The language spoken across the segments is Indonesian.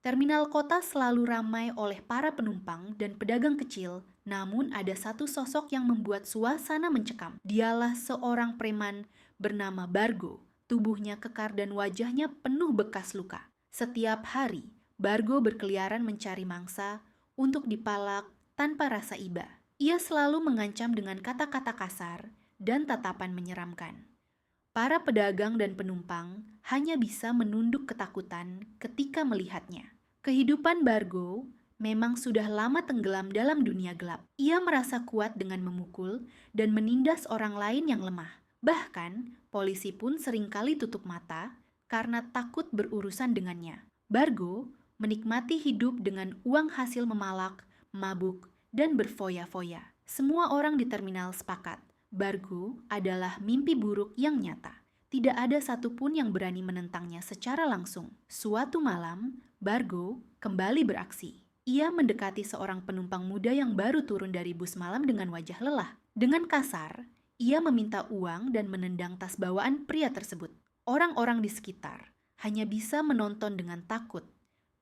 Terminal kota selalu ramai oleh para penumpang dan pedagang kecil, namun ada satu sosok yang membuat suasana mencekam. Dialah seorang preman bernama Bargo. Tubuhnya kekar dan wajahnya penuh bekas luka. Setiap hari, Bargo berkeliaran mencari mangsa untuk dipalak tanpa rasa iba. Ia selalu mengancam dengan kata-kata kasar dan tatapan menyeramkan. Para pedagang dan penumpang hanya bisa menunduk ketakutan ketika melihatnya. Kehidupan Bargo memang sudah lama tenggelam dalam dunia gelap. Ia merasa kuat dengan memukul dan menindas orang lain yang lemah. Bahkan, polisi pun seringkali tutup mata karena takut berurusan dengannya. Bargo menikmati hidup dengan uang hasil memalak, mabuk, dan berfoya-foya. Semua orang di terminal sepakat Bargo adalah mimpi buruk yang nyata. Tidak ada satupun yang berani menentangnya secara langsung. Suatu malam, Bargo kembali beraksi. Ia mendekati seorang penumpang muda yang baru turun dari bus malam dengan wajah lelah. Dengan kasar, ia meminta uang dan menendang tas bawaan pria tersebut. Orang-orang di sekitar hanya bisa menonton dengan takut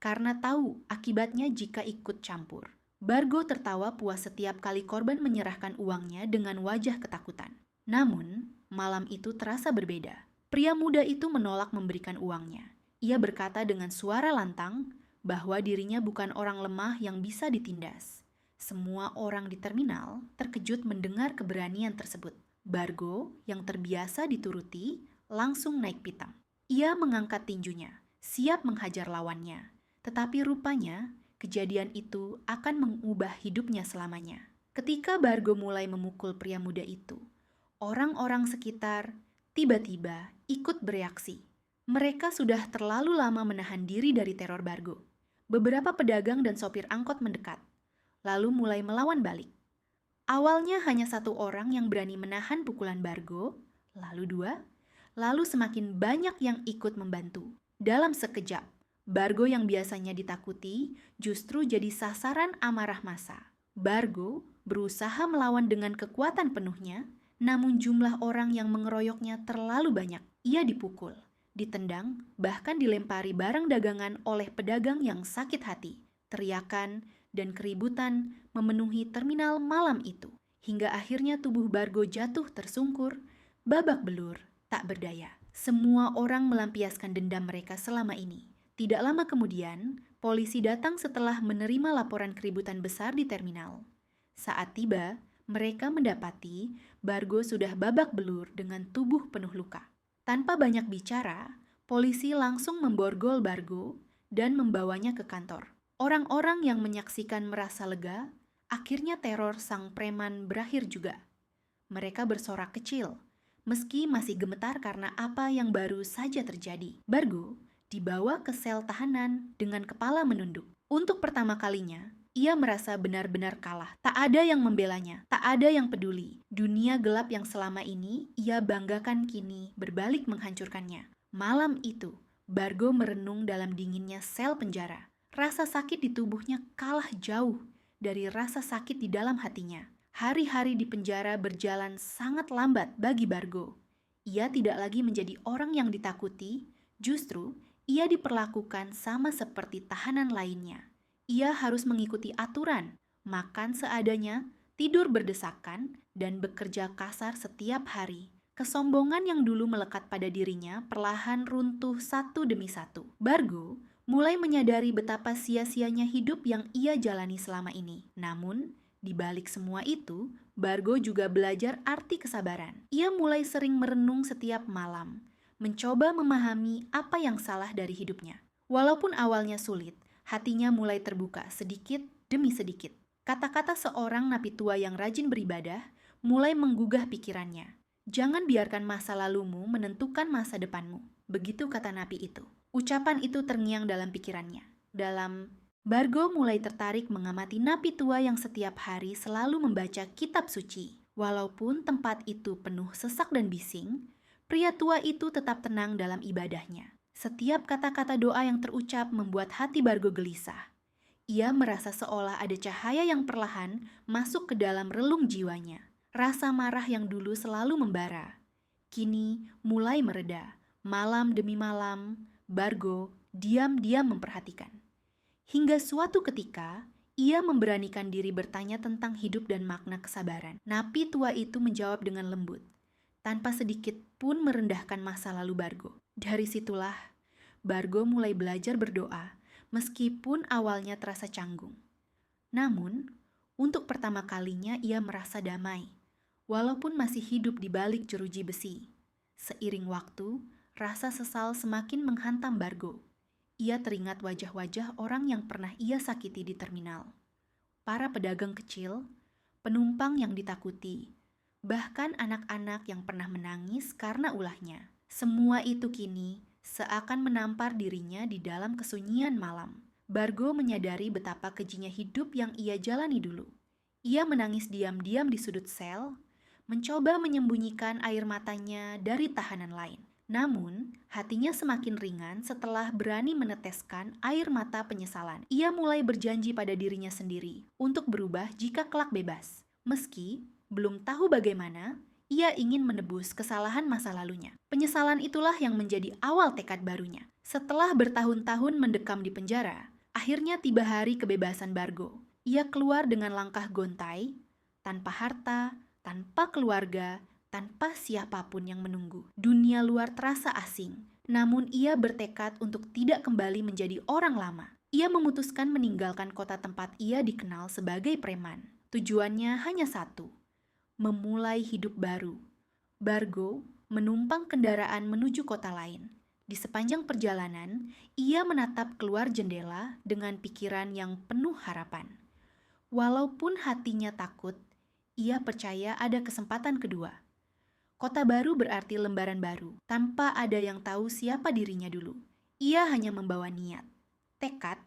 karena tahu akibatnya jika ikut campur. Bargo tertawa puas setiap kali korban menyerahkan uangnya dengan wajah ketakutan. Namun, malam itu terasa berbeda. Pria muda itu menolak memberikan uangnya. Ia berkata dengan suara lantang bahwa dirinya bukan orang lemah yang bisa ditindas. Semua orang di terminal terkejut mendengar keberanian tersebut. Bargo, yang terbiasa dituruti, langsung naik pitam. Ia mengangkat tinjunya, siap menghajar lawannya. Tetapi rupanya, kejadian itu akan mengubah hidupnya selamanya. Ketika Bargo mulai memukul pria muda itu, orang-orang sekitar tiba-tiba ikut bereaksi. Mereka sudah terlalu lama menahan diri dari teror Bargo. Beberapa pedagang dan sopir angkot mendekat, lalu mulai melawan balik. Awalnya hanya satu orang yang berani menahan pukulan Bargo, lalu dua, lalu semakin banyak yang ikut membantu. Dalam sekejap, Bargo yang biasanya ditakuti justru jadi sasaran amarah massa. Bargo berusaha melawan dengan kekuatan penuhnya, namun jumlah orang yang mengeroyoknya terlalu banyak. Ia dipukul, ditendang, bahkan dilempari barang dagangan oleh pedagang yang sakit hati. Teriakan dan keributan memenuhi terminal malam itu, hingga akhirnya tubuh Bargo jatuh tersungkur, babak belur, tak berdaya. Semua orang melampiaskan dendam mereka selama ini. Tidak lama kemudian, polisi datang setelah menerima laporan keributan besar di terminal. Saat tiba, mereka mendapati Bargo sudah babak belur dengan tubuh penuh luka. Tanpa banyak bicara, polisi langsung memborgol Bargo dan membawanya ke kantor. Orang-orang yang menyaksikan merasa lega, akhirnya teror sang preman berakhir juga. Mereka bersorak kecil, meski masih gemetar karena apa yang baru saja terjadi. Bargo dibawa ke sel tahanan dengan kepala menunduk. Untuk pertama kalinya, ia merasa benar-benar kalah. Tak ada yang membelanya, tak ada yang peduli. Dunia gelap yang selama ini ia banggakan kini berbalik menghancurkannya. Malam itu, Bargo merenung dalam dinginnya sel penjara. Rasa sakit di tubuhnya kalah jauh dari rasa sakit di dalam hatinya. Hari-hari di penjara berjalan sangat lambat bagi Bargo. Ia tidak lagi menjadi orang yang ditakuti, justru ia diperlakukan sama seperti tahanan lainnya. Ia harus mengikuti aturan, makan seadanya, tidur berdesakan, dan bekerja kasar setiap hari. Kesombongan yang dulu melekat pada dirinya perlahan runtuh satu demi satu. Bargo mulai menyadari betapa sia-sianya hidup yang ia jalani selama ini. Namun, di balik semua itu, Bargo juga belajar arti kesabaran. Ia mulai sering merenung setiap malam, mencoba memahami apa yang salah dari hidupnya. Walaupun awalnya sulit, hatinya mulai terbuka sedikit demi sedikit. Kata-kata seorang napi tua yang rajin beribadah mulai menggugah pikirannya. Jangan biarkan masa lalumu menentukan masa depanmu. Begitu kata napi itu. Ucapan itu terngiang dalam pikirannya. Bargo mulai tertarik mengamati napi tua yang setiap hari selalu membaca kitab suci. Walaupun tempat itu penuh sesak dan bising, pria tua itu tetap tenang dalam ibadahnya. Setiap kata-kata doa yang terucap membuat hati Bargo gelisah. Ia merasa seolah ada cahaya yang perlahan masuk ke dalam relung jiwanya. Rasa marah yang dulu selalu membara, kini mulai mereda. Malam demi malam, Bargo diam-diam memperhatikan. Hingga suatu ketika, ia memberanikan diri bertanya tentang hidup dan makna kesabaran. Napi tua itu menjawab dengan lembut, tanpa sedikit pun merendahkan masa lalu Bargo. Dari situlah, Bargo mulai belajar berdoa, meskipun awalnya terasa canggung. Namun, untuk pertama kalinya ia merasa damai, walaupun masih hidup di balik jeruji besi. Seiring waktu, rasa sesal semakin menghantam Bargo. Ia teringat wajah-wajah orang yang pernah ia sakiti di terminal. Para pedagang kecil, penumpang yang ditakuti, bahkan anak-anak yang pernah menangis karena ulahnya. Semua itu kini seakan menampar dirinya di dalam kesunyian malam. Bargo menyadari betapa kejinya hidup yang ia jalani dulu. Ia menangis diam-diam di sudut sel, mencoba menyembunyikan air matanya dari tahanan lain. Namun, hatinya semakin ringan setelah berani meneteskan air mata penyesalan. Ia mulai berjanji pada dirinya sendiri untuk berubah jika kelak bebas. Meski belum tahu bagaimana, ia ingin menebus kesalahan masa lalunya. Penyesalan itulah yang menjadi awal tekad barunya. Setelah bertahun-tahun mendekam di penjara, akhirnya tiba hari kebebasan Bargo. Ia keluar dengan langkah gontai, tanpa harta, tanpa keluarga, tanpa siapapun yang menunggu. Dunia luar terasa asing, namun ia bertekad untuk tidak kembali menjadi orang lama. Ia memutuskan meninggalkan kota tempat ia dikenal sebagai preman. Tujuannya hanya satu, memulai hidup baru. Bargo menumpang kendaraan menuju kota lain. Di sepanjang perjalanan, ia menatap keluar jendela dengan pikiran yang penuh harapan. Walaupun hatinya takut, ia percaya ada kesempatan kedua. Kota baru berarti lembaran baru, tanpa ada yang tahu siapa dirinya dulu. Ia hanya membawa niat, tekad,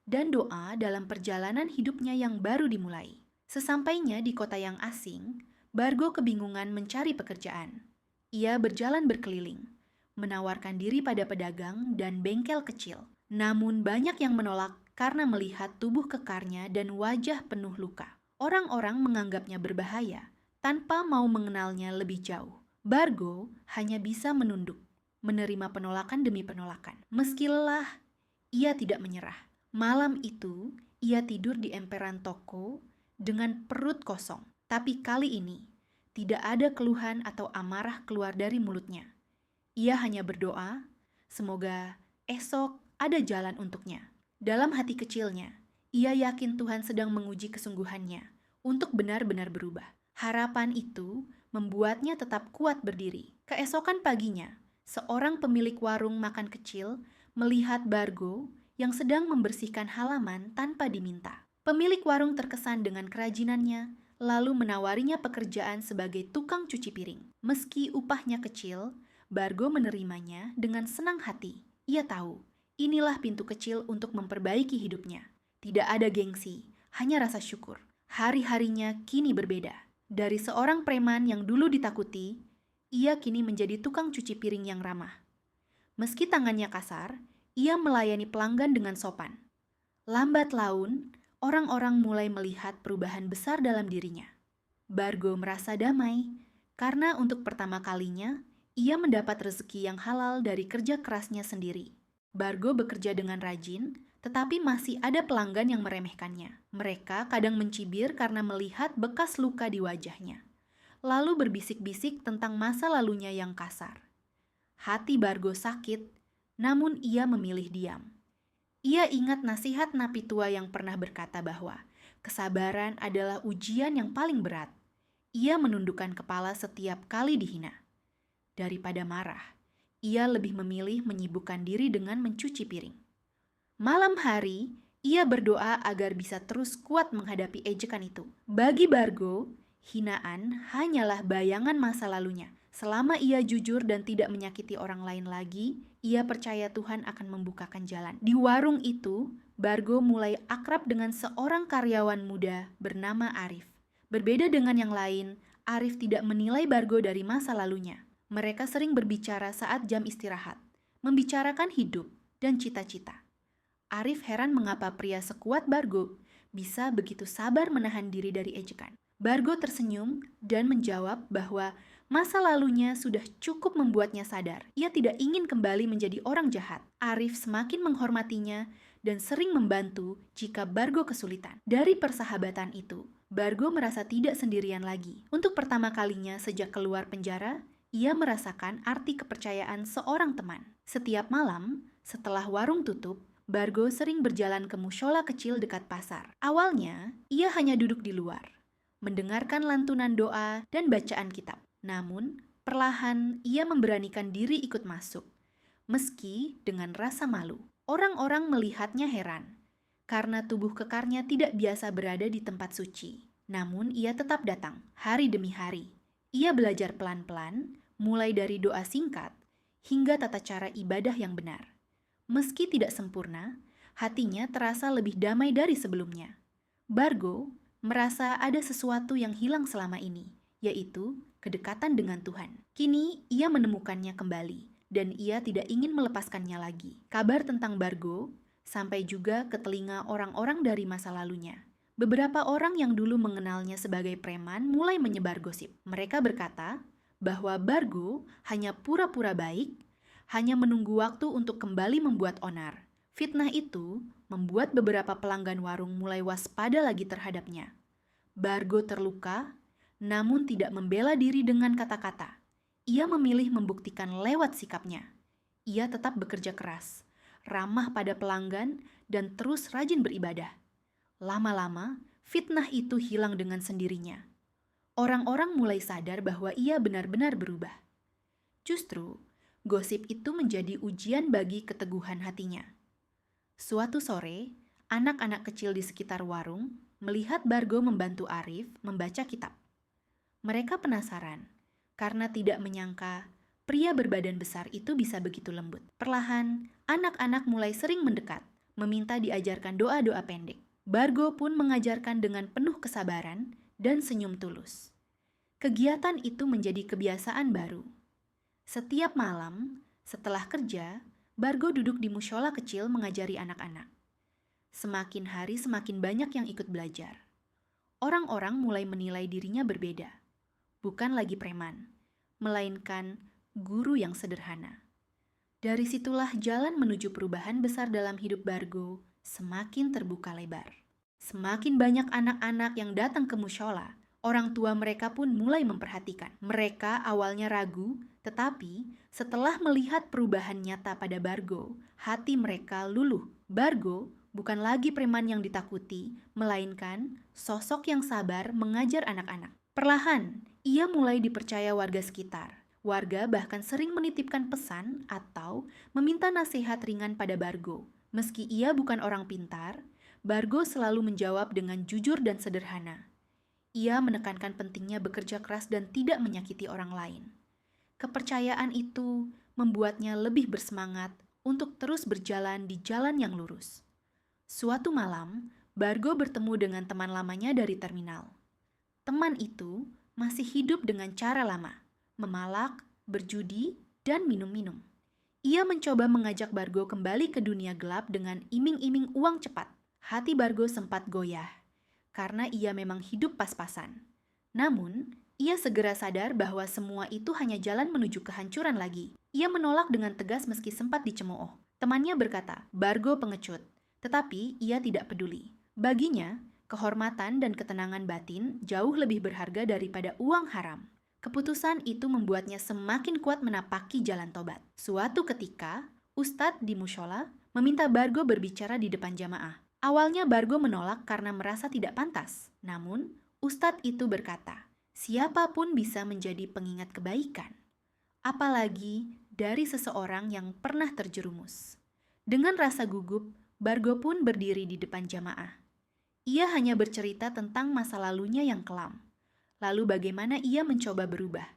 dan doa dalam perjalanan hidupnya yang baru dimulai. Sesampainya di kota yang asing, Bargo kebingungan mencari pekerjaan. Ia berjalan berkeliling, menawarkan diri pada pedagang dan bengkel kecil. Namun banyak yang menolak karena melihat tubuh kekarnya dan wajah penuh luka. Orang-orang menganggapnya berbahaya, tanpa mau mengenalnya lebih jauh. Bargo hanya bisa menunduk, menerima penolakan demi penolakan. Meski lelah, ia tidak menyerah. Malam itu, ia tidur di emperan toko dengan perut kosong. Tapi kali ini, tidak ada keluhan atau amarah keluar dari mulutnya. Ia hanya berdoa, semoga esok ada jalan untuknya. Dalam hati kecilnya, ia yakin Tuhan sedang menguji kesungguhannya untuk benar-benar berubah. Harapan itu membuatnya tetap kuat berdiri. Keesokan paginya, seorang pemilik warung makan kecil melihat Bargo yang sedang membersihkan halaman tanpa diminta. Pemilik warung terkesan dengan kerajinannya, lalu menawarinya pekerjaan sebagai tukang cuci piring. Meski upahnya kecil, Bargo menerimanya dengan senang hati. Ia tahu, inilah pintu kecil untuk memperbaiki hidupnya. Tidak ada gengsi, hanya rasa syukur. Hari-harinya kini berbeda. Dari seorang preman yang dulu ditakuti, ia kini menjadi tukang cuci piring yang ramah. Meski tangannya kasar, ia melayani pelanggan dengan sopan. Lambat laun, orang-orang mulai melihat perubahan besar dalam dirinya. Bargo merasa damai, karena untuk pertama kalinya, ia mendapat rezeki yang halal dari kerja kerasnya sendiri. Bargo bekerja dengan rajin, tetapi masih ada pelanggan yang meremehkannya. Mereka kadang mencibir karena melihat bekas luka di wajahnya, lalu berbisik-bisik tentang masa lalunya yang kasar. Hati Bargo sakit, namun ia memilih diam. Ia ingat nasihat napi tua yang pernah berkata bahwa kesabaran adalah ujian yang paling berat. Ia menundukkan kepala setiap kali dihina. Daripada marah, ia lebih memilih menyibukkan diri dengan mencuci piring. Malam hari, ia berdoa agar bisa terus kuat menghadapi ejekan itu. Bagi Bargo, hinaan hanyalah bayangan masa lalunya. Selama ia jujur dan tidak menyakiti orang lain lagi, ia percaya Tuhan akan membukakan jalan. Di warung itu, Bargo mulai akrab dengan seorang karyawan muda bernama Arif. Berbeda dengan yang lain, Arif tidak menilai Bargo dari masa lalunya. Mereka sering berbicara saat jam istirahat, membicarakan hidup dan cita-cita. Arif heran mengapa pria sekuat Bargo bisa begitu sabar menahan diri dari ejekan. Bargo tersenyum dan menjawab bahwa masa lalunya sudah cukup membuatnya sadar. Ia tidak ingin kembali menjadi orang jahat. Arif semakin menghormatinya dan sering membantu jika Bargo kesulitan. Dari persahabatan itu, Bargo merasa tidak sendirian lagi. Untuk pertama kalinya sejak keluar penjara, ia merasakan arti kepercayaan seorang teman. Setiap malam, setelah warung tutup, Bargo sering berjalan ke mushola kecil dekat pasar. Awalnya, ia hanya duduk di luar, mendengarkan lantunan doa dan bacaan kitab. Namun, perlahan ia memberanikan diri ikut masuk, meski dengan rasa malu. Orang-orang melihatnya heran, karena tubuh kekarnya tidak biasa berada di tempat suci. Namun ia tetap datang, hari demi hari. Ia belajar pelan-pelan, mulai dari doa singkat, hingga tata cara ibadah yang benar. Meski tidak sempurna, hatinya terasa lebih damai dari sebelumnya. Bargo merasa ada sesuatu yang hilang selama ini, yaitu kedekatan dengan Tuhan. Kini ia menemukannya kembali, dan ia tidak ingin melepaskannya lagi. Kabar tentang Bargo sampai juga ke telinga orang-orang dari masa lalunya. Beberapa orang yang dulu mengenalnya sebagai preman mulai menyebar gosip. Mereka berkata bahwa Bargo hanya pura-pura baik, hanya menunggu waktu untuk kembali membuat onar. Fitnah itu membuat beberapa pelanggan warung mulai waspada lagi terhadapnya. Bargo terluka, namun tidak membela diri dengan kata-kata. Ia memilih membuktikan lewat sikapnya. Ia tetap bekerja keras, ramah pada pelanggan, dan terus rajin beribadah. Lama-lama, fitnah itu hilang dengan sendirinya. Orang-orang mulai sadar bahwa ia benar-benar berubah. Justru, gosip itu menjadi ujian bagi keteguhan hatinya. Suatu sore, anak-anak kecil di sekitar warung melihat Bargo membantu Arif membaca kitab. Mereka penasaran, karena tidak menyangka pria berbadan besar itu bisa begitu lembut. Perlahan, anak-anak mulai sering mendekat, meminta diajarkan doa-doa pendek. Bargo pun mengajarkan dengan penuh kesabaran dan senyum tulus. Kegiatan itu menjadi kebiasaan baru. Setiap malam, setelah kerja, Bargo duduk di mushola kecil mengajari anak-anak. Semakin hari semakin banyak yang ikut belajar. Orang-orang mulai menilai dirinya berbeda. Bukan lagi preman, melainkan guru yang sederhana. Dari situlah jalan menuju perubahan besar dalam hidup Bargo semakin terbuka lebar. Semakin banyak anak-anak yang datang ke mushola, orang tua mereka pun mulai memperhatikan. Mereka awalnya ragu, tetapi setelah melihat perubahan nyata pada Bargo, hati mereka luluh. Bargo bukan lagi preman yang ditakuti, melainkan sosok yang sabar mengajar anak-anak. Perlahan, ia mulai dipercaya warga sekitar. Warga bahkan sering menitipkan pesan atau meminta nasihat ringan pada Bargo. Meski ia bukan orang pintar, Bargo selalu menjawab dengan jujur dan sederhana. Ia menekankan pentingnya bekerja keras dan tidak menyakiti orang lain. Kepercayaan itu membuatnya lebih bersemangat untuk terus berjalan di jalan yang lurus. Suatu malam, Bargo bertemu dengan teman lamanya dari terminal. Teman itu masih hidup dengan cara lama, memalak, berjudi, dan minum-minum. Ia mencoba mengajak Bargo kembali ke dunia gelap dengan iming-iming uang cepat. Hati Bargo sempat goyah, karena ia memang hidup pas-pasan. Namun, ia segera sadar bahwa semua itu hanya jalan menuju kehancuran lagi. Ia menolak dengan tegas meski sempat dicemooh. Temannya berkata, Bargo pengecut, tetapi ia tidak peduli. Baginya, kehormatan dan ketenangan batin jauh lebih berharga daripada uang haram. Keputusan itu membuatnya semakin kuat menapaki jalan tobat. Suatu ketika, Ustadz di mushola meminta Bargo berbicara di depan jamaah. Awalnya Bargo menolak karena merasa tidak pantas. Namun, Ustadz itu berkata, siapapun bisa menjadi pengingat kebaikan, apalagi dari seseorang yang pernah terjerumus. Dengan rasa gugup, Bargo pun berdiri di depan jamaah. Ia hanya bercerita tentang masa lalunya yang kelam, lalu bagaimana ia mencoba berubah.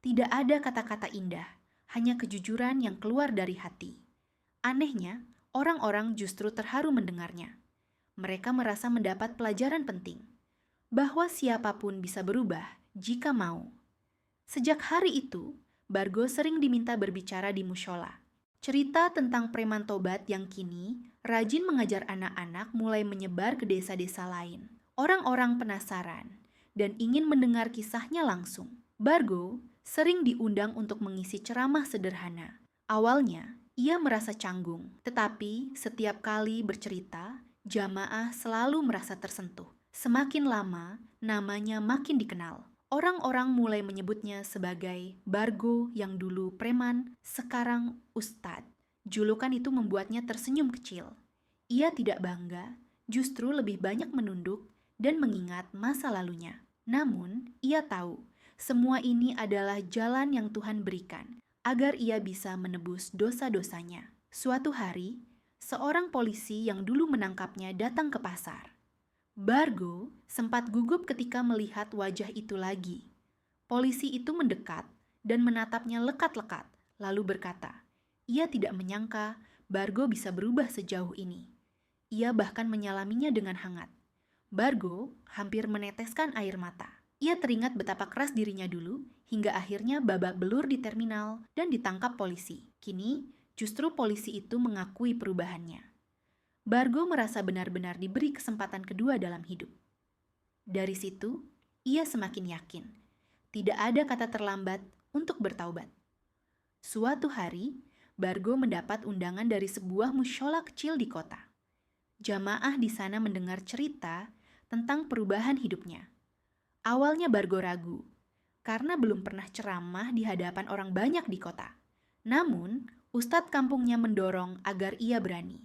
Tidak ada kata-kata indah, hanya kejujuran yang keluar dari hati. Anehnya, orang-orang justru terharu mendengarnya. Mereka merasa mendapat pelajaran penting, bahwa siapapun bisa berubah jika mau. Sejak hari itu, Bargo sering diminta berbicara di mushola. Cerita tentang preman tobat yang kini rajin mengajar anak-anak mulai menyebar ke desa-desa lain. Orang-orang penasaran dan ingin mendengar kisahnya langsung. Bargo sering diundang untuk mengisi ceramah sederhana. Awalnya, Ia merasa canggung, tetapi setiap kali bercerita, jamaah selalu merasa tersentuh. Semakin lama, namanya makin dikenal. Orang-orang mulai menyebutnya sebagai Bargo yang dulu preman, sekarang Ustadz. Julukan itu membuatnya tersenyum kecil. Ia tidak bangga, justru lebih banyak menunduk dan mengingat masa lalunya. Namun, ia tahu semua ini adalah jalan yang Tuhan berikan agar ia bisa menebus dosa-dosanya. Suatu hari, seorang polisi yang dulu menangkapnya datang ke pasar. Bargo sempat gugup ketika melihat wajah itu lagi. Polisi itu mendekat dan menatapnya lekat-lekat, lalu berkata, ia tidak menyangka Bargo bisa berubah sejauh ini. Ia bahkan menyalaminya dengan hangat. Bargo hampir meneteskan air mata. Ia teringat betapa keras dirinya dulu, hingga akhirnya babak belur di terminal dan ditangkap polisi. Kini, justru polisi itu mengakui perubahannya. Bargo merasa benar-benar diberi kesempatan kedua dalam hidup. Dari situ, ia semakin yakin, tidak ada kata terlambat untuk bertaubat. Suatu hari, Bargo mendapat undangan dari sebuah musyola kecil di kota. Jamaah di sana mendengar cerita tentang perubahan hidupnya. Awalnya Bargo ragu, karena belum pernah ceramah di hadapan orang banyak di kota. Namun, ustadz kampungnya mendorong agar ia berani.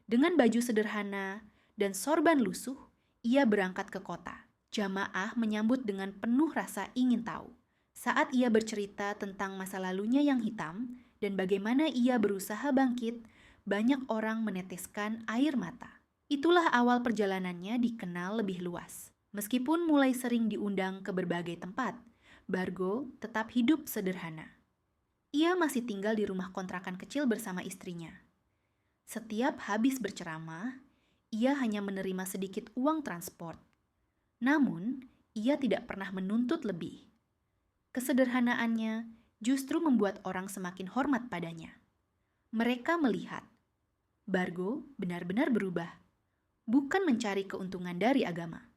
Dengan baju sederhana dan sorban lusuh, ia berangkat ke kota. Jamaah menyambut dengan penuh rasa ingin tahu. Saat ia bercerita tentang masa lalunya yang hitam dan bagaimana ia berusaha bangkit, banyak orang meneteskan air mata. Itulah awal perjalanannya dikenal lebih luas. Meskipun mulai sering diundang ke berbagai tempat, Bargo tetap hidup sederhana. Ia masih tinggal di rumah kontrakan kecil bersama istrinya. Setiap habis berceramah, ia hanya menerima sedikit uang transport. Namun, ia tidak pernah menuntut lebih. Kesederhanaannya justru membuat orang semakin hormat padanya. Mereka melihat Bargo benar-benar berubah, bukan mencari keuntungan dari agama.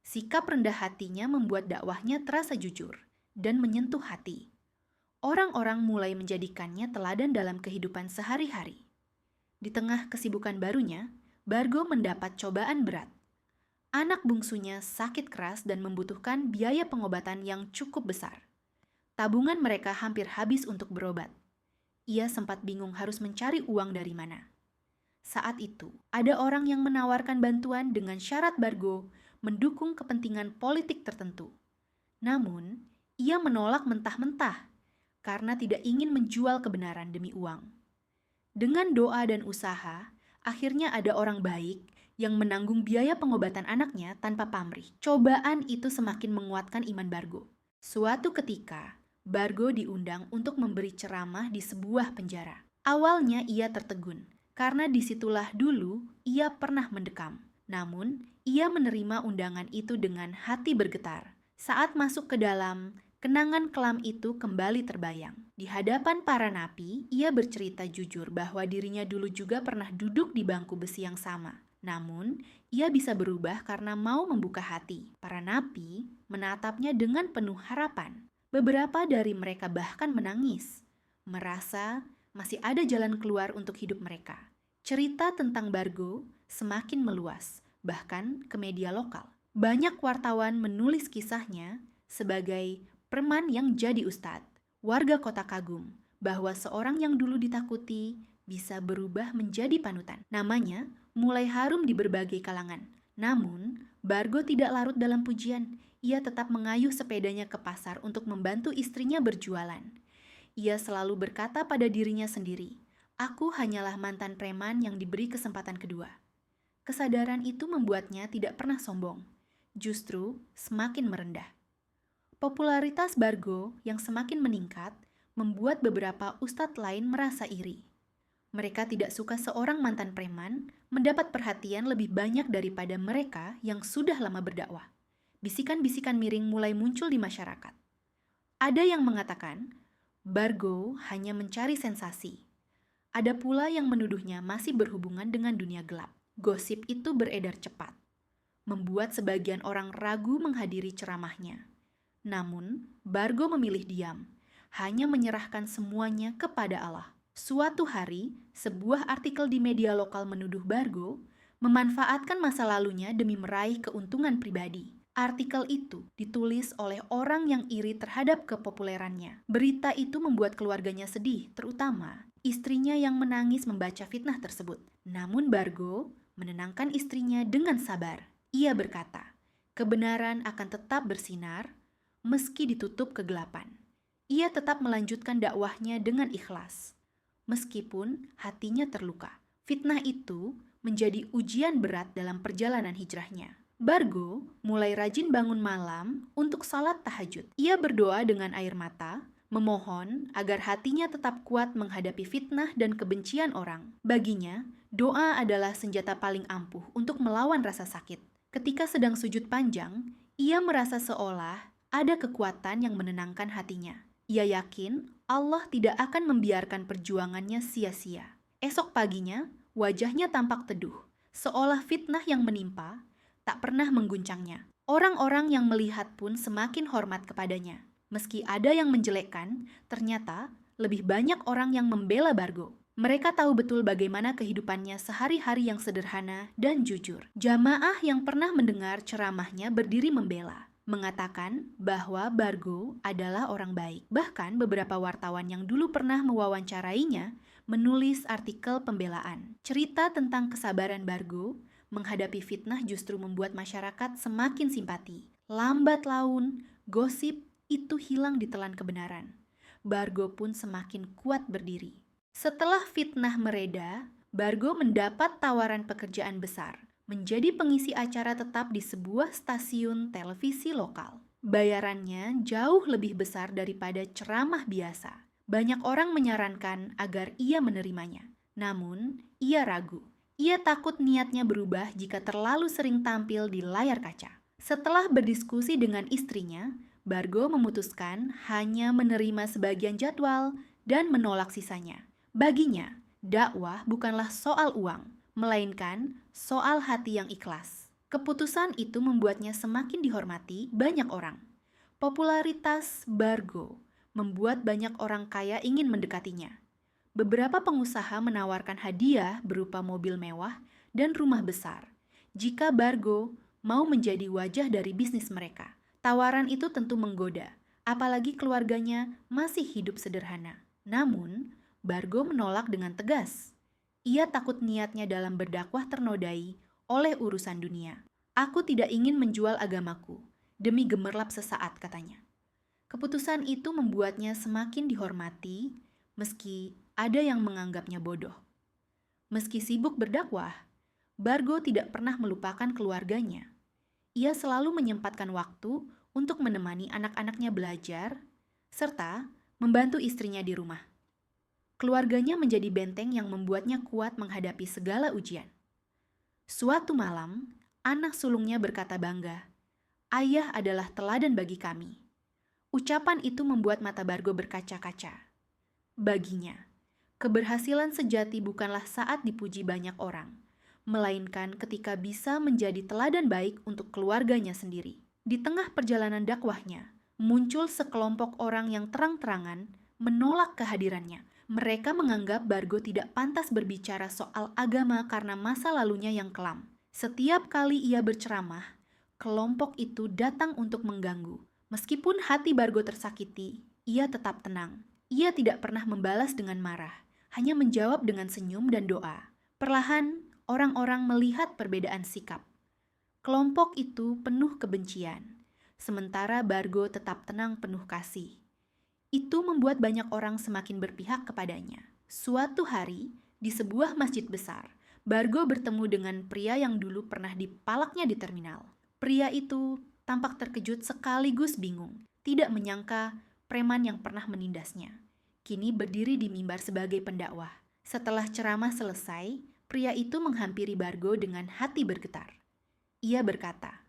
Sikap rendah hatinya membuat dakwahnya terasa jujur dan menyentuh hati. Orang-orang mulai menjadikannya teladan dalam kehidupan sehari-hari. Di tengah kesibukan barunya, Bargo mendapat cobaan berat. Anak bungsunya sakit keras dan membutuhkan biaya pengobatan yang cukup besar. Tabungan mereka hampir habis untuk berobat. Ia sempat bingung harus mencari uang dari mana. Saat itu, ada orang yang menawarkan bantuan dengan syarat Bargo mendukung kepentingan politik tertentu. Namun, ia menolak mentah-mentah karena tidak ingin menjual kebenaran demi uang. Dengan doa dan usaha, akhirnya ada orang baik yang menanggung biaya pengobatan anaknya tanpa pamrih. Cobaan itu semakin menguatkan iman Bargo. Suatu ketika, Bargo diundang untuk memberi ceramah di sebuah penjara. Awalnya ia tertegun, karena disitulah dulu ia pernah mendekam. Namun, ia menerima undangan itu dengan hati bergetar. Saat masuk ke dalam, kenangan kelam itu kembali terbayang. Di hadapan para napi, ia bercerita jujur bahwa dirinya dulu juga pernah duduk di bangku besi yang sama. Namun, ia bisa berubah karena mau membuka hati. Para napi menatapnya dengan penuh harapan. Beberapa dari mereka bahkan menangis, merasa masih ada jalan keluar untuk hidup mereka. Cerita tentang Bargo semakin meluas, bahkan ke media lokal. Banyak wartawan menulis kisahnya sebagai preman yang jadi ustadz. Warga kota kagum bahwa seorang yang dulu ditakuti bisa berubah menjadi panutan. Namanya mulai harum di berbagai kalangan. Namun, Bargo tidak larut dalam pujian. Ia tetap mengayuh sepedanya ke pasar untuk membantu istrinya berjualan. Ia selalu berkata pada dirinya sendiri, "Aku hanyalah mantan preman yang diberi kesempatan kedua." Kesadaran itu membuatnya tidak pernah sombong, justru semakin merendah. Popularitas Bargo yang semakin meningkat membuat beberapa ustadz lain merasa iri. Mereka tidak suka seorang mantan preman mendapat perhatian lebih banyak daripada mereka yang sudah lama berdakwah. Bisikan-bisikan miring mulai muncul di masyarakat. Ada yang mengatakan, Bargo hanya mencari sensasi. Ada pula yang menuduhnya masih berhubungan dengan dunia gelap. Gosip itu beredar cepat, membuat sebagian orang ragu menghadiri ceramahnya. Namun, Bargo memilih diam, hanya menyerahkan semuanya kepada Allah. Suatu hari, sebuah artikel di media lokal menuduh Bargo memanfaatkan masa lalunya demi meraih keuntungan pribadi. Artikel itu ditulis oleh orang yang iri terhadap kepopulerannya. Berita itu membuat keluarganya sedih, terutama istrinya yang menangis membaca fitnah tersebut. Namun Bargo menenangkan istrinya dengan sabar. Ia berkata, kebenaran akan tetap bersinar meski ditutup kegelapan. Ia tetap melanjutkan dakwahnya dengan ikhlas. Meskipun hatinya terluka, fitnah itu menjadi ujian berat dalam perjalanan hijrahnya. Bargo mulai rajin bangun malam untuk salat tahajud. Ia berdoa dengan air mata, memohon agar hatinya tetap kuat menghadapi fitnah dan kebencian orang. Baginya, doa adalah senjata paling ampuh untuk melawan rasa sakit. Ketika sedang sujud panjang, ia merasa seolah ada kekuatan yang menenangkan hatinya. Ia yakin Allah tidak akan membiarkan perjuangannya sia-sia. Esok paginya, wajahnya tampak teduh, seolah fitnah yang menimpa tak pernah mengguncangnya. Orang-orang yang melihat pun semakin hormat kepadanya. Meski ada yang menjelekkan, ternyata lebih banyak orang yang membela Bargo. Mereka tahu betul bagaimana kehidupannya sehari-hari yang sederhana dan jujur. Jamaah yang pernah mendengar ceramahnya berdiri membela, mengatakan bahwa Bargo adalah orang baik. Bahkan beberapa wartawan yang dulu pernah mewawancarainya menulis artikel pembelaan. Cerita tentang kesabaran Bargo menghadapi fitnah justru membuat masyarakat semakin simpati. Lambat laun, gosip itu hilang ditelan kebenaran. Bargo pun semakin kuat berdiri. Setelah fitnah mereda, Bargo mendapat tawaran pekerjaan besar, menjadi pengisi acara tetap di sebuah stasiun televisi lokal. Bayarannya jauh lebih besar daripada ceramah biasa. Banyak orang menyarankan agar ia menerimanya. Namun, ia ragu. Ia takut niatnya berubah jika terlalu sering tampil di layar kaca. Setelah berdiskusi dengan istrinya, Bargo memutuskan hanya menerima sebagian jadwal dan menolak sisanya. Baginya, dakwah bukanlah soal uang, melainkan soal hati yang ikhlas. Keputusan itu membuatnya semakin dihormati banyak orang. Popularitas Bargo membuat banyak orang kaya ingin mendekatinya. Beberapa pengusaha menawarkan hadiah berupa mobil mewah dan rumah besar jika Bargo mau menjadi wajah dari bisnis mereka. Tawaran itu tentu menggoda, apalagi keluarganya masih hidup sederhana. Namun, Bargo menolak dengan tegas. Ia takut niatnya dalam berdakwah ternodai oleh urusan dunia. Aku tidak ingin menjual agamaku demi gemerlap sesaat, katanya. Keputusan itu membuatnya semakin dihormati meski ada yang menganggapnya bodoh. Meski sibuk berdakwah, Bargo tidak pernah melupakan keluarganya. Ia selalu menyempatkan waktu untuk menemani anak-anaknya belajar, serta membantu istrinya di rumah. Keluarganya menjadi benteng yang membuatnya kuat menghadapi segala ujian. Suatu malam, anak sulungnya berkata bangga, "Ayah adalah teladan bagi kami." Ucapan itu membuat mata Bargo berkaca-kaca. Baginya, keberhasilan sejati bukanlah saat dipuji banyak orang, melainkan ketika bisa menjadi teladan baik untuk keluarganya sendiri. Di tengah perjalanan dakwahnya, muncul sekelompok orang yang terang-terangan menolak kehadirannya. Mereka menganggap Bargo tidak pantas berbicara soal agama karena masa lalunya yang kelam. Setiap kali ia berceramah, kelompok itu datang untuk mengganggu. Meskipun hati Bargo tersakiti, ia tetap tenang. Ia tidak pernah membalas dengan marah, hanya menjawab dengan senyum dan doa. Perlahan, orang-orang melihat perbedaan sikap. Kelompok itu penuh kebencian, sementara Bargo tetap tenang penuh kasih. Itu membuat banyak orang semakin berpihak kepadanya. Suatu hari, di sebuah masjid besar, Bargo bertemu dengan pria yang dulu pernah dipalaknya di terminal. Pria itu tampak terkejut sekaligus bingung, tidak menyangka preman yang pernah menindasnya kini berdiri di mimbar sebagai pendakwah. Setelah ceramah selesai, pria itu menghampiri Bargo dengan hati bergetar. Ia berkata,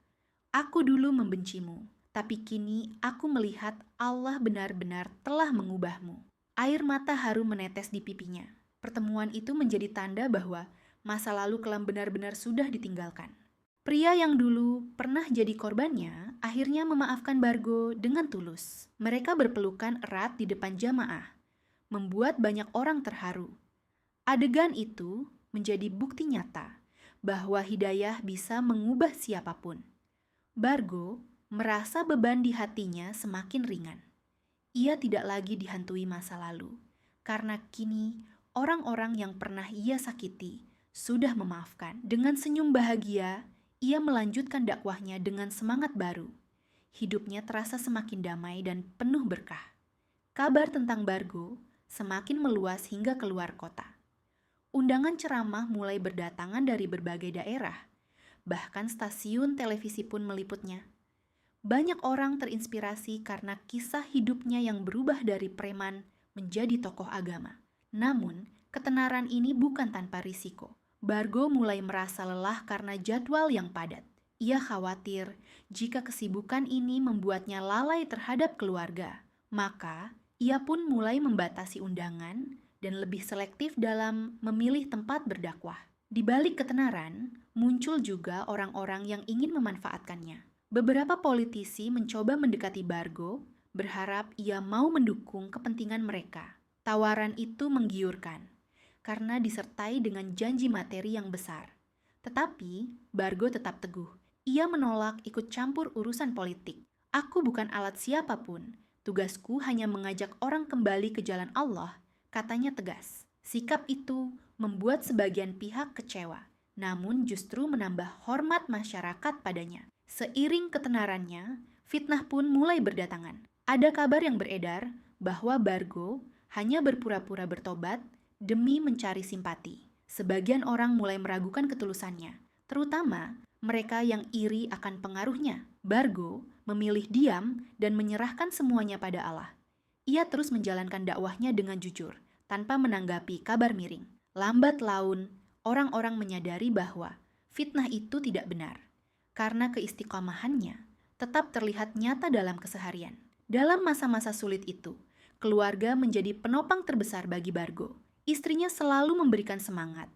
"Aku dulu membencimu, tapi kini aku melihat Allah benar-benar telah mengubahmu." Air mata haru menetes di pipinya. Pertemuan itu menjadi tanda bahwa masa lalu kelam benar-benar sudah ditinggalkan. Pria yang dulu pernah jadi korbannya akhirnya memaafkan Bargo dengan tulus. Mereka berpelukan erat di depan jamaah. membuat banyak orang terharu. Adegan itu menjadi bukti nyata bahwa hidayah bisa mengubah siapapun. Bargo merasa beban di hatinya semakin ringan. Ia tidak lagi dihantui masa lalu, karena kini orang-orang yang pernah ia sakiti sudah memaafkan. Dengan senyum bahagia, ia melanjutkan dakwahnya dengan semangat baru. Hidupnya terasa semakin damai dan penuh berkah. Kabar tentang Bargo semakin meluas hingga keluar kota. Undangan ceramah mulai berdatangan dari berbagai daerah. Bahkan stasiun televisi pun meliputnya. Banyak orang terinspirasi karena kisah hidupnya yang berubah dari preman menjadi tokoh agama. Namun, ketenaran ini bukan tanpa risiko. Bargo mulai merasa lelah karena jadwal yang padat. Ia khawatir jika kesibukan ini membuatnya lalai terhadap keluarga. Maka, ia pun mulai membatasi undangan dan lebih selektif dalam memilih tempat berdakwah. Di balik ketenaran, muncul juga orang-orang yang ingin memanfaatkannya. Beberapa politisi mencoba mendekati Bargo, berharap ia mau mendukung kepentingan mereka. Tawaran itu menggiurkan, karena disertai dengan janji materi yang besar. Tetapi, Bargo tetap teguh. Ia menolak ikut campur urusan politik. Aku bukan alat siapapun. Tugasku hanya mengajak orang kembali ke jalan Allah, katanya tegas. Sikap itu membuat sebagian pihak kecewa, namun justru menambah hormat masyarakat padanya. Seiring ketenarannya, fitnah pun mulai berdatangan. Ada kabar yang beredar bahwa Bargo hanya berpura-pura bertobat demi mencari simpati. Sebagian orang mulai meragukan ketulusannya, terutama mereka yang iri akan pengaruhnya. Bargo memilih diam dan menyerahkan semuanya pada Allah. Ia terus menjalankan dakwahnya dengan jujur, tanpa menanggapi kabar miring. Lambat laun, orang-orang menyadari bahwa fitnah itu tidak benar, karena keistiqomahannya tetap terlihat nyata dalam keseharian. Dalam masa-masa sulit itu, keluarga menjadi penopang terbesar bagi Bargo. Istrinya selalu memberikan semangat,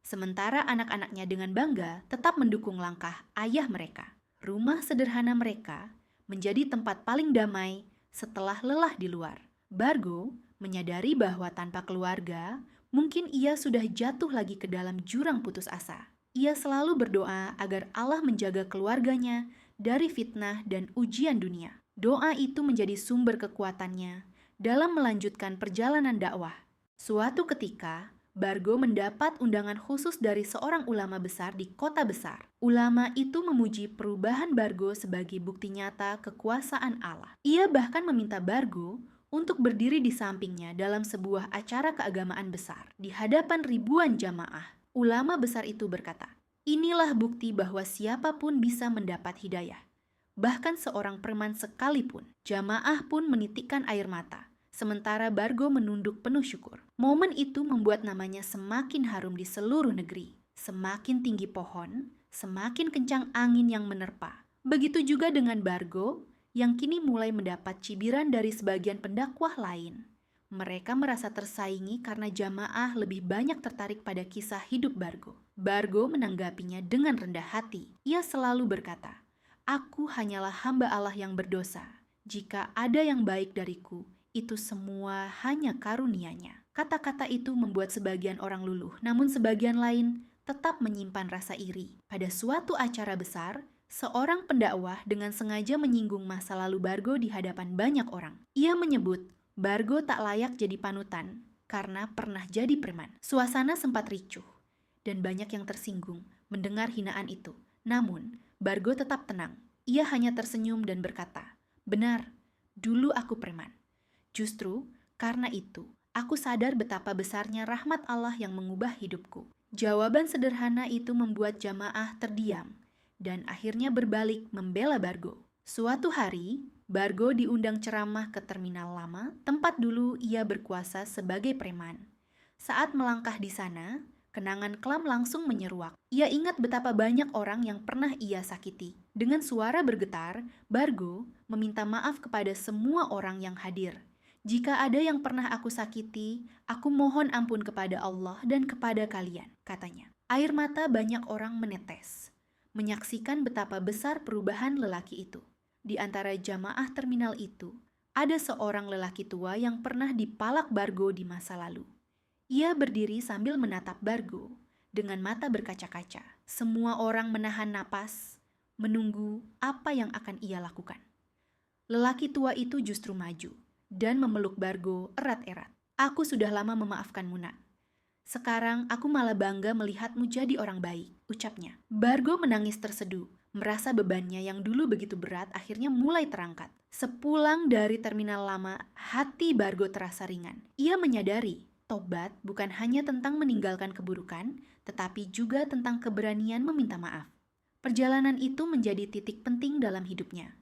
sementara anak-anaknya dengan bangga tetap mendukung langkah ayah mereka. Rumah sederhana mereka menjadi tempat paling damai setelah lelah di luar. Bargo menyadari bahwa tanpa keluarga, mungkin ia sudah jatuh lagi ke dalam jurang putus asa. Ia selalu berdoa agar Allah menjaga keluarganya dari fitnah dan ujian dunia. Doa itu menjadi sumber kekuatannya dalam melanjutkan perjalanan dakwah. Suatu ketika, Bargo mendapat undangan khusus dari seorang ulama besar di kota besar. Ulama itu memuji perubahan Bargo sebagai bukti nyata kekuasaan Allah. Ia bahkan meminta Bargo untuk berdiri di sampingnya dalam sebuah acara keagamaan besar. Di hadapan ribuan jamaah, ulama besar itu berkata, "Inilah bukti bahwa siapapun bisa mendapat hidayah. Bahkan seorang preman sekalipun." Jamaah pun menitikkan air mata, sementara Bargo menunduk penuh syukur. Momen itu membuat namanya semakin harum di seluruh negeri. Semakin tinggi pohon, semakin kencang angin yang menerpa. Begitu juga dengan Bargo, yang kini mulai mendapat cibiran dari sebagian pendakwah lain. Mereka merasa tersaingi karena jamaah lebih banyak tertarik pada kisah hidup Bargo. Bargo menanggapinya dengan rendah hati. Ia selalu berkata, "Aku hanyalah hamba Allah yang berdosa. Jika ada yang baik dariku, itu semua hanya karunia-Nya." Kata-kata itu membuat sebagian orang luluh, namun sebagian lain tetap menyimpan rasa iri. Pada suatu acara besar, seorang pendakwah dengan sengaja menyinggung masa lalu Bargo di hadapan banyak orang. Ia menyebut Bargo tak layak jadi panutan karena pernah jadi preman. Suasana sempat ricuh dan banyak yang tersinggung mendengar hinaan itu. Namun, Bargo tetap tenang. Ia hanya tersenyum dan berkata, "Benar, dulu aku preman. Justru karena itu, aku sadar betapa besarnya rahmat Allah yang mengubah hidupku." Jawaban sederhana itu membuat jamaah terdiam dan akhirnya berbalik membela Bargo. Suatu hari, Bargo diundang ceramah ke terminal lama, tempat dulu ia berkuasa sebagai preman. Saat melangkah di sana, kenangan kelam langsung menyeruak. Ia ingat betapa banyak orang yang pernah ia sakiti. Dengan suara bergetar, Bargo meminta maaf kepada semua orang yang hadir. "Jika ada yang pernah aku sakiti, aku mohon ampun kepada Allah dan kepada kalian," katanya. Air mata banyak orang menetes, menyaksikan betapa besar perubahan lelaki itu. Di antara jamaah terminal itu, Ada seorang lelaki tua yang pernah dipalak Bargo di masa lalu. Ia berdiri sambil menatap Bargo dengan mata berkaca-kaca. Semua orang menahan napas, menunggu apa yang akan ia lakukan. Lelaki tua itu justru maju dan memeluk Bargo erat-erat. "Aku sudah lama memaafkanmu, nak. Sekarang aku malah bangga melihatmu jadi orang baik," ucapnya. Bargo menangis terseduh, merasa bebannya yang dulu begitu berat akhirnya mulai terangkat. Sepulang dari terminal lama, hati Bargo terasa ringan. Ia menyadari tobat bukan hanya tentang meninggalkan keburukan, tetapi juga tentang keberanian meminta maaf. Perjalanan itu menjadi titik penting dalam hidupnya.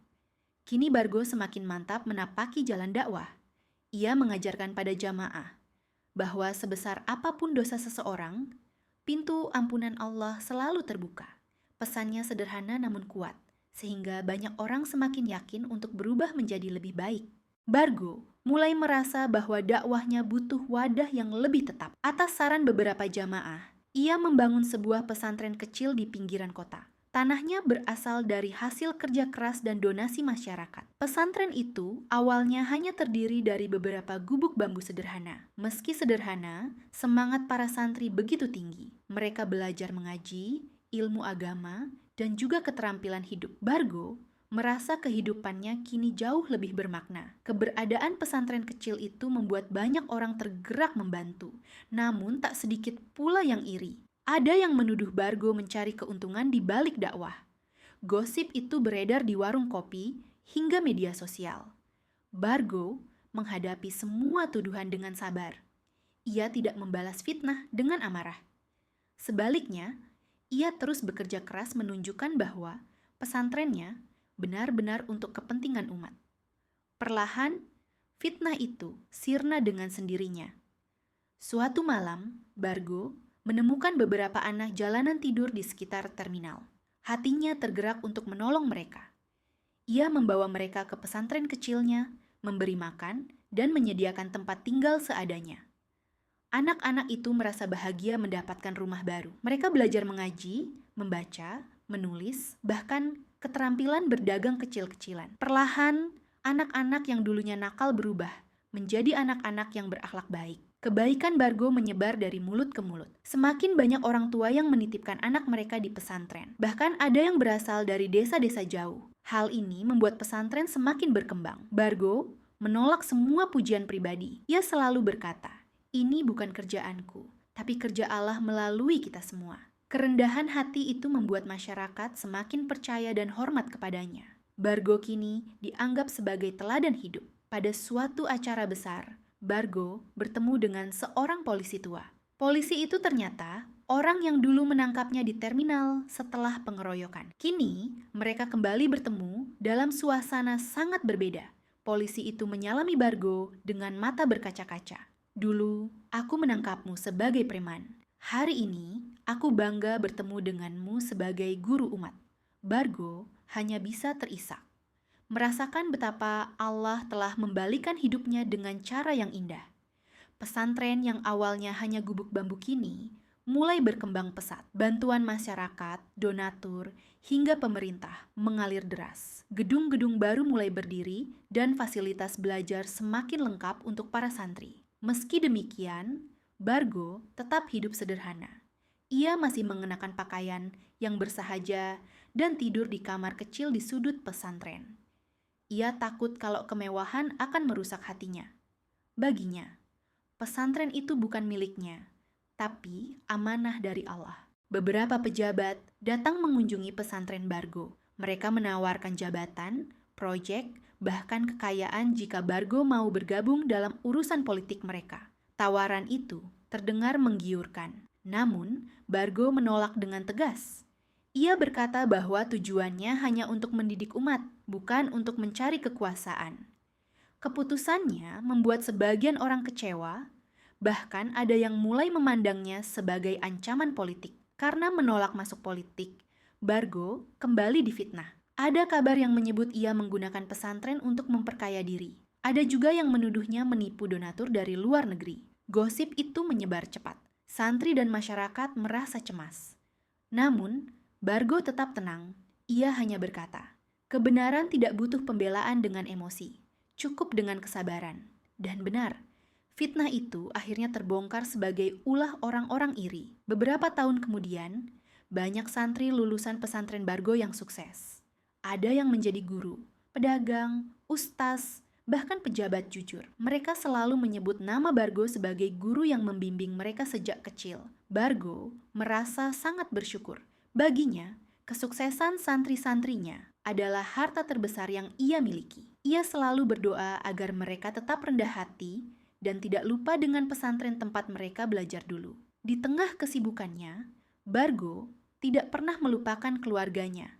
Kini Bargo semakin mantap menapaki jalan dakwah. Ia mengajarkan pada jamaah bahwa sebesar apapun dosa seseorang, pintu ampunan Allah selalu terbuka. Pesannya sederhana namun kuat, sehingga banyak orang semakin yakin untuk berubah menjadi lebih baik. Bargo mulai merasa bahwa dakwahnya butuh wadah yang lebih tetap. Atas saran beberapa jamaah, ia membangun sebuah pesantren kecil di pinggiran kota. Tanahnya berasal dari hasil kerja keras dan donasi masyarakat. Pesantren itu awalnya hanya terdiri dari beberapa gubuk bambu sederhana. Meski sederhana, semangat para santri begitu tinggi. Mereka belajar mengaji, ilmu agama, dan juga keterampilan hidup. Bargo merasa kehidupannya kini jauh lebih bermakna. Keberadaan pesantren kecil itu membuat banyak orang tergerak membantu. Namun tak sedikit pula yang iri. Ada yang menuduh Bargo mencari keuntungan di balik dakwah. Gosip itu beredar di warung kopi hingga media sosial. Bargo menghadapi semua tuduhan dengan sabar. Ia tidak membalas fitnah dengan amarah. Sebaliknya, ia terus bekerja keras menunjukkan bahwa pesantrennya benar-benar untuk kepentingan umat. Perlahan, fitnah itu sirna dengan sendirinya. Suatu malam, Bargo menemukan beberapa anak jalanan tidur di sekitar terminal. Hatinya tergerak untuk menolong mereka. Ia membawa mereka ke pesantren kecilnya, memberi makan, dan menyediakan tempat tinggal seadanya. Anak-anak itu merasa bahagia mendapatkan rumah baru. Mereka belajar mengaji, membaca, menulis, bahkan keterampilan berdagang kecil-kecilan. Perlahan, anak-anak yang dulunya nakal berubah menjadi anak-anak yang berakhlak baik. Kebaikan Bargo menyebar dari mulut ke mulut. Semakin banyak orang tua yang menitipkan anak mereka di pesantren. Bahkan ada yang berasal dari desa-desa jauh. Hal ini membuat pesantren semakin berkembang. Bargo menolak semua pujian pribadi. Ia selalu berkata, "Ini bukan kerjaanku, tapi kerja Allah melalui kita semua." Kerendahan hati itu membuat masyarakat semakin percaya dan hormat kepadanya. Bargo kini dianggap sebagai teladan hidup. Pada suatu acara besar, Bargo bertemu dengan seorang polisi tua. Polisi itu ternyata orang yang dulu menangkapnya di terminal setelah pengeroyokan. Kini, mereka kembali bertemu dalam suasana sangat berbeda. Polisi itu menyalami Bargo dengan mata berkaca-kaca. "Dulu, aku menangkapmu sebagai preman. Hari ini, aku bangga bertemu denganmu sebagai guru umat." Bargo hanya bisa terisak. Merasakan betapa Allah telah membalikan hidupnya dengan cara yang indah. Pesantren yang awalnya hanya gubuk bambu kini mulai berkembang pesat. Bantuan masyarakat, donatur, hingga pemerintah mengalir deras. Gedung-gedung baru mulai berdiri dan fasilitas belajar semakin lengkap untuk para santri. Meski demikian, Bargo tetap hidup sederhana. Ia masih mengenakan pakaian yang bersahaja dan tidur di kamar kecil di sudut pesantren. Ia takut kalau kemewahan akan merusak hatinya. Baginya, pesantren itu bukan miliknya, tapi amanah dari Allah. Beberapa pejabat datang mengunjungi pesantren Bargo. Mereka menawarkan jabatan, proyek, bahkan kekayaan jika Bargo mau bergabung dalam urusan politik mereka. Tawaran itu terdengar menggiurkan. Namun, Bargo menolak dengan tegas. Ia berkata bahwa tujuannya hanya untuk mendidik umat, bukan untuk mencari kekuasaan. Keputusannya membuat sebagian orang kecewa, bahkan ada yang mulai memandangnya sebagai ancaman politik. Karena menolak masuk politik, Bargo kembali difitnah. Ada kabar yang menyebut ia menggunakan pesantren untuk memperkaya diri. Ada juga yang menuduhnya menipu donatur dari luar negeri. Gosip itu menyebar cepat. Santri dan masyarakat merasa cemas. Namun, Bargo tetap tenang. Ia hanya berkata, "Kebenaran tidak butuh pembelaan dengan emosi. cukup dengan kesabaran. Dan benar, fitnah itu akhirnya terbongkar sebagai ulah orang-orang iri. Beberapa tahun kemudian, banyak santri lulusan pesantren Bargo yang sukses. Ada yang menjadi guru, pedagang, ustaz, bahkan pejabat jujur. Mereka selalu menyebut nama Bargo sebagai guru yang membimbing mereka sejak kecil. Bargo merasa sangat bersyukur. Baginya, kesuksesan santri-santrinya adalah harta terbesar yang ia miliki. Ia selalu berdoa agar mereka tetap rendah hati dan tidak lupa dengan pesantren tempat mereka belajar dulu. Di tengah kesibukannya, Bargo tidak pernah melupakan keluarganya.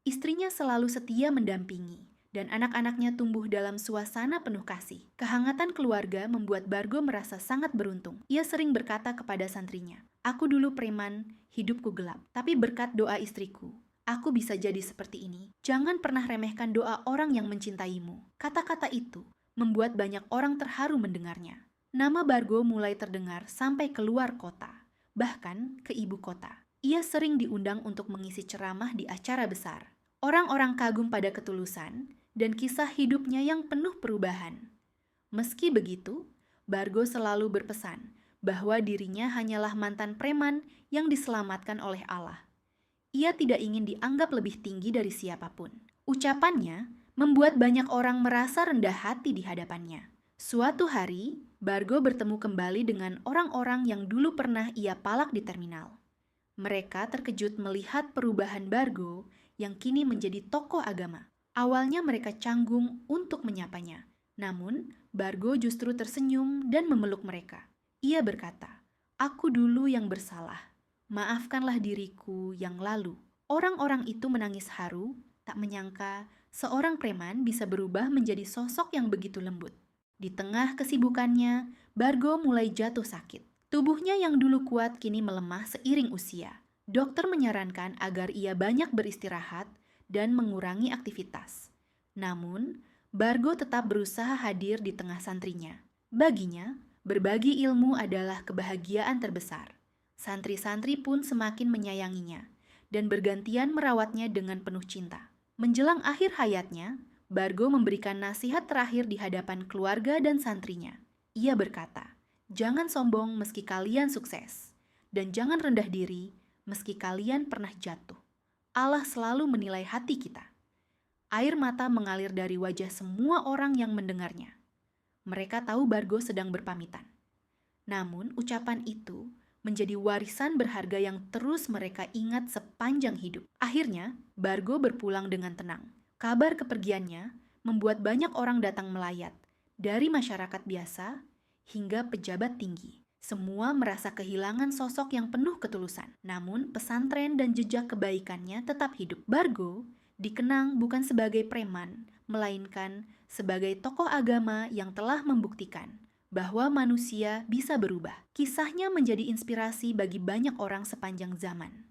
Istrinya selalu setia mendampingi, dan anak-anaknya tumbuh dalam suasana penuh kasih. Kehangatan keluarga membuat Bargo merasa sangat beruntung. Ia sering berkata kepada santrinya, "Aku dulu preman, hidupku gelap, tapi berkat doa istriku, aku bisa jadi seperti ini. Jangan pernah remehkan doa orang yang mencintaimu." Kata-kata itu membuat banyak orang terharu mendengarnya. Nama Bargo mulai terdengar sampai keluar kota, bahkan ke ibu kota. Ia sering diundang untuk mengisi ceramah di acara besar. Orang-orang kagum pada ketulusan dan kisah hidupnya yang penuh perubahan. Meski begitu, Bargo selalu berpesan bahwa dirinya hanyalah mantan preman yang diselamatkan oleh Allah. Ia tidak ingin dianggap lebih tinggi dari siapapun. Ucapannya membuat banyak orang merasa rendah hati di hadapannya. Suatu hari, Bargo bertemu kembali dengan orang-orang yang dulu pernah ia palak di terminal. Mereka terkejut melihat perubahan Bargo yang kini menjadi tokoh agama. Awalnya mereka canggung untuk menyapanya. Namun, Bargo justru tersenyum dan memeluk mereka. Ia berkata, "Aku dulu yang bersalah. Maafkanlah diriku yang lalu." Orang-orang itu menangis haru, tak menyangka seorang preman bisa berubah menjadi sosok yang begitu lembut. Di tengah kesibukannya, Bargo mulai jatuh sakit. Tubuhnya yang dulu kuat kini melemah seiring usia. Dokter menyarankan agar ia banyak beristirahat dan mengurangi aktivitas. Namun, Bargo tetap berusaha hadir di tengah santrinya. Baginya, berbagi ilmu adalah kebahagiaan terbesar. Santri-santri pun semakin menyayanginya dan bergantian merawatnya dengan penuh cinta. Menjelang akhir hayatnya, Bargo memberikan nasihat terakhir di hadapan keluarga dan santrinya. Ia berkata, "Jangan sombong meski kalian sukses, dan jangan rendah diri meski kalian pernah jatuh. Allah selalu menilai hati kita." Air mata mengalir dari wajah semua orang yang mendengarnya. Mereka tahu Bargo sedang berpamitan. Namun, ucapan itu menjadi warisan berharga yang terus mereka ingat sepanjang hidup. Akhirnya, Bargo berpulang dengan tenang. Kabar kepergiannya membuat banyak orang datang melayat, dari masyarakat biasa hingga pejabat tinggi. Semua merasa kehilangan sosok yang penuh ketulusan. Namun, pesantren dan jejak kebaikannya tetap hidup. Bargo dikenang bukan sebagai preman, melainkan sebagai tokoh agama yang telah membuktikan bahwa manusia bisa berubah. Kisahnya menjadi inspirasi bagi banyak orang sepanjang zaman.